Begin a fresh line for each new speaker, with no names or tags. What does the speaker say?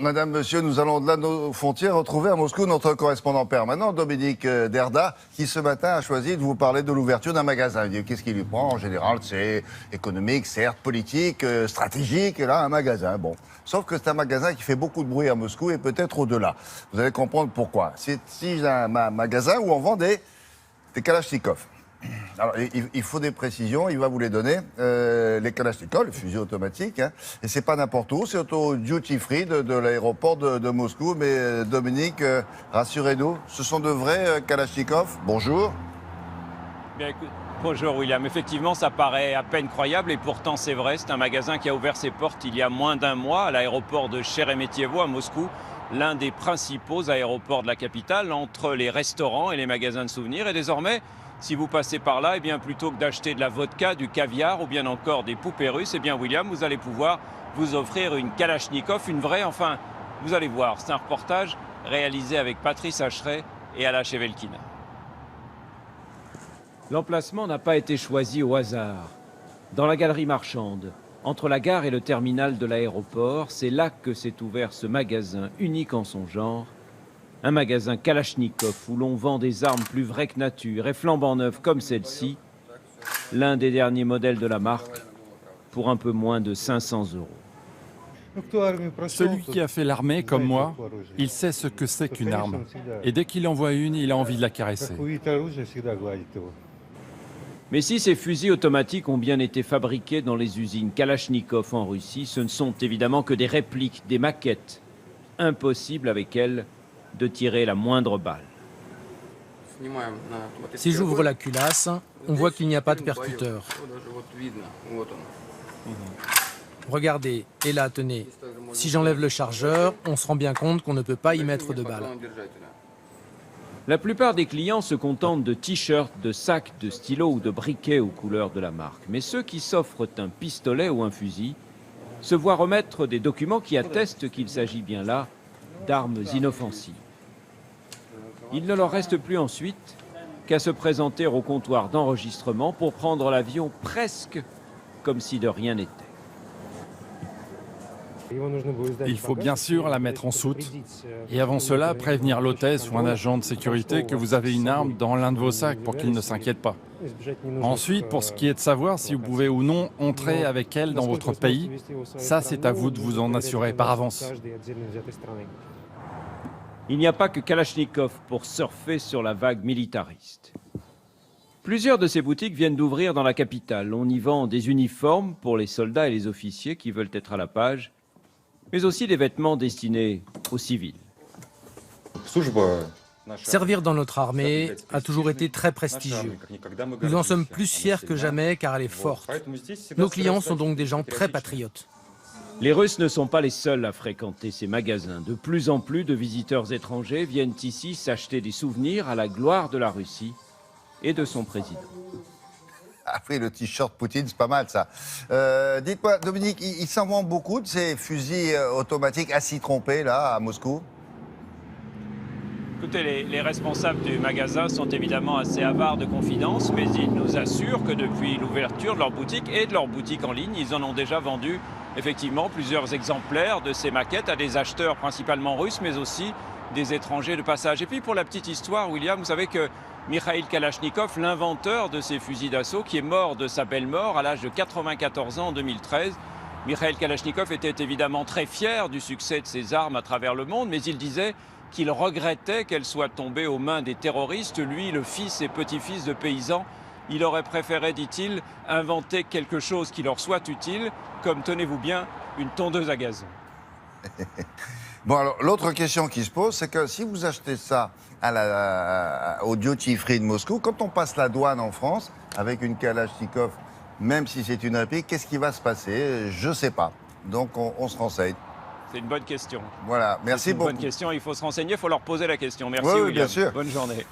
Madame, monsieur, nous allons au-delà de nos frontières retrouver à Moscou notre correspondant permanent, Dominique Derda, qui ce matin a choisi de vous parler de l'ouverture d'un magasin. Qu'est-ce qui lui prend? En général, c'est économique, certes, politique, stratégique, et là, un magasin. Bon. Sauf que c'est un magasin qui fait beaucoup de bruit à Moscou et peut-être au-delà. Vous allez comprendre pourquoi. C'est un magasin où on vend des Kalachnikov. Alors, il faut des précisions, il va vous les donner. Les Kalachnikov, le fusil automatique, hein, et c'est pas n'importe où, c'est au duty free de l'aéroport de Moscou. Mais Dominique, rassurez-nous, ce sont de vrais Kalachnikov. Bonjour.
Bien, écoute, bonjour William, effectivement ça paraît à peine croyable et pourtant c'est vrai, c'est un magasin qui a ouvert ses portes il y a moins d'un mois à l'aéroport de Sheremetyevo à Moscou, l'un des principaux aéroports de la capitale, entre les restaurants et les magasins de souvenirs. Et désormais, si vous passez par là, eh bien, plutôt que d'acheter de la vodka, du caviar ou bien encore des poupées russes, eh bien, William, vous allez pouvoir vous offrir une Kalachnikov, une vraie, enfin, vous allez voir. C'est un reportage réalisé avec Patrice Hacheret et Ala Chevelkina. L'emplacement n'a pas été choisi au hasard. Dans la galerie marchande, entre la gare et le terminal de l'aéroport, c'est là que s'est ouvert ce magasin unique en son genre. Un magasin Kalachnikov où l'on vend des armes plus vraies que nature et flambant neuves comme celle-ci, l'un des derniers modèles de la marque, pour un peu moins de 500 €.
Celui qui a fait l'armée, comme moi, il sait ce que c'est qu'une arme. Et dès qu'il en voit une, il a envie de la caresser.
Mais si ces fusils automatiques ont bien été fabriqués dans les usines Kalachnikov en Russie, ce ne sont évidemment que des répliques, des maquettes. Impossible avec elles de tirer la moindre balle.
Si j'ouvre la culasse, on voit qu'il n'y a pas de percuteur. Regardez, et là, tenez, si j'enlève le chargeur, on se rend bien compte qu'on ne peut pas y mettre de balles.
La plupart des clients se contentent de t-shirts, de sacs, de stylos ou de briquets aux couleurs de la marque. Mais ceux qui s'offrent un pistolet ou un fusil se voient remettre des documents qui attestent qu'il s'agit bien là d'armes inoffensives. Il ne leur reste plus ensuite qu'à se présenter au comptoir d'enregistrement pour prendre l'avion presque comme si de rien n'était.
Il faut bien sûr la mettre en soute. Et avant cela, prévenir l'hôtesse ou un agent de sécurité que vous avez une arme dans l'un de vos sacs pour qu'il ne s'inquiète pas. Ensuite, pour ce qui est de savoir si vous pouvez ou non entrer avec elle dans votre pays, ça c'est à vous de vous en assurer par avance.
Il n'y a pas que Kalachnikov pour surfer sur la vague militariste. Plusieurs de ces boutiques viennent d'ouvrir dans la capitale. On y vend des uniformes pour les soldats et les officiers qui veulent être à la page, mais aussi des vêtements destinés aux civils.
Servir dans notre armée a toujours été très prestigieux. Nous en sommes plus fiers que jamais car elle est forte. Nos clients sont donc des gens très patriotes.
Les Russes ne sont pas les seuls à fréquenter ces magasins. De plus en plus de visiteurs étrangers viennent ici s'acheter des souvenirs à la gloire de la Russie et de son président.
Après, le t-shirt Poutine, c'est pas mal, ça. Dites-moi, Dominique, il s'en vend beaucoup de ces fusils automatiques à s'y tromper, là, à Moscou?
Écoutez, les responsables du magasin sont évidemment assez avares de confidences, mais ils nous assurent que depuis l'ouverture de leur boutique et de leur boutique en ligne, ils en ont déjà vendu effectivement plusieurs exemplaires de ces maquettes à des acheteurs principalement russes, mais aussi des étrangers de passage. Et puis pour la petite histoire, William, vous savez que Mikhail Kalachnikov, l'inventeur de ces fusils d'assaut, qui est mort de sa belle mort à l'âge de 94 ans en 2013, Mikhail Kalachnikov était évidemment très fier du succès de ses armes à travers le monde, mais il disait qu'il regrettait qu'elles soient tombées aux mains des terroristes. Lui, le fils et petit-fils de paysans, il aurait préféré, dit-il, inventer quelque chose qui leur soit utile, comme, tenez-vous bien, une tondeuse à gazon.
Bon, alors, l'autre question qui se pose, c'est que si vous achetez ça au duty free de Moscou, quand on passe la douane en France, avec une Kalachnikov, même si c'est une réplique, qu'est-ce qui va se passer? Je ne sais pas. Donc, on se renseigne.
C'est une bonne question.
Voilà, merci beaucoup.
C'est une bonne question, il faut se renseigner, il faut leur poser la question. Merci,
oui,
William.
bien sûr.
Bonne journée.